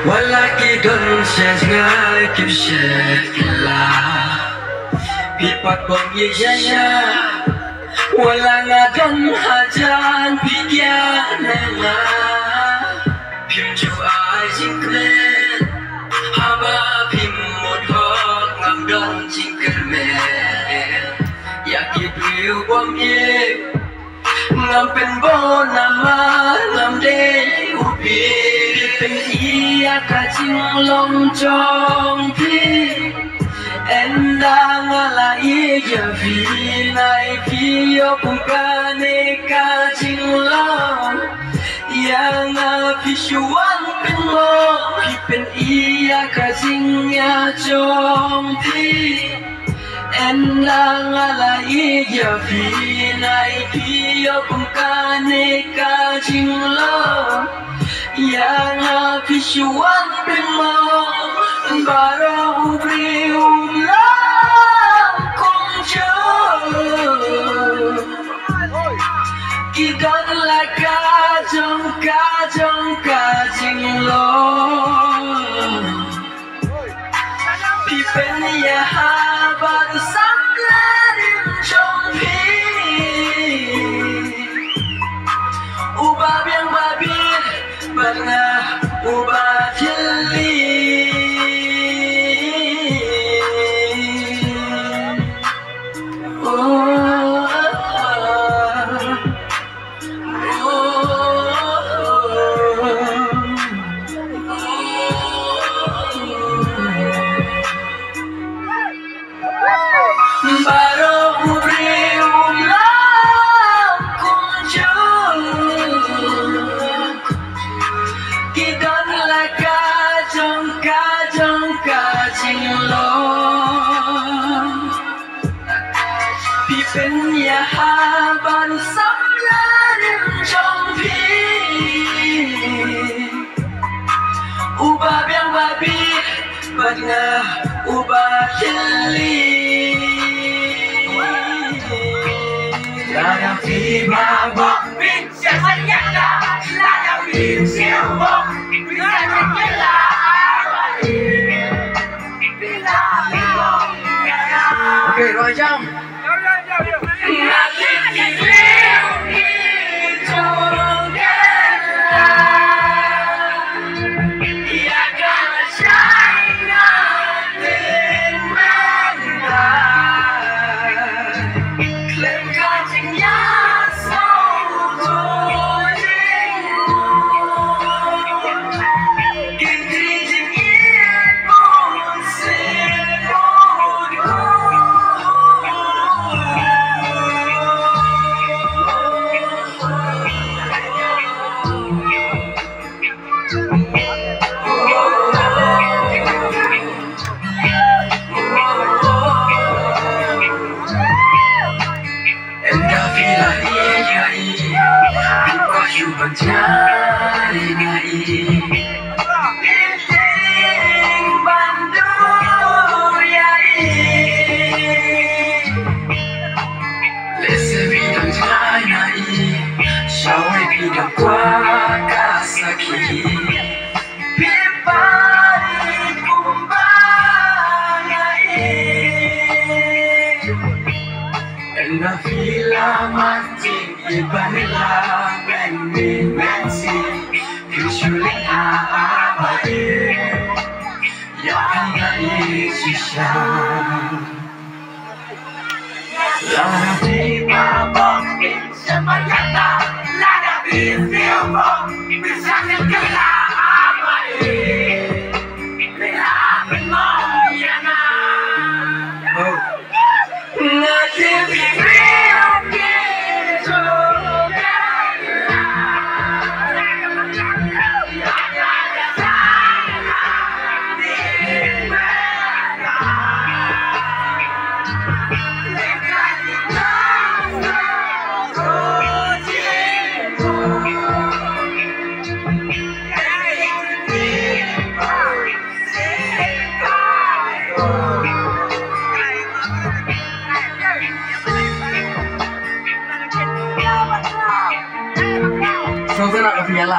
Walaki don sejngai kipshekla pipat bong yaya walanga don hajan pigyana pimju ajiklen haba pim modhok ngam don jingkermen yakipriu bong ye ngam pen bonama ngam de upi pen ia kajing long chong pi enda ngala iya vi nai vi opukane kajing long yang api shuang pen mo pen ia kajing ya chong pi enda ngala iya vi nai vi opukane kajing long yang api shuang pen mo baru beriulang kunjung ikan laka jong kajing lo pipen ya habat samlarin jong pi ubah yang babir pernah ubah jeli pipen ya haban samlarin jong pi ubah yang babi pernah ubah jeli ladang tiba bok bin sebanyak ladang bin siapa bisa menjela oke 2 jam. Mencari ngai Pinting bandu yai Lese bidang jai nai Shawai bidang kuaka saki Pipari kumbang ngai Enda vila mancing ibanila Mensi Kusuling abai Yang ngai sisa Lada tiba bok bin semayata Lada bin bok bisa segera abai Bila penuh yana Ngati bibir Sosok nak ke Fiala,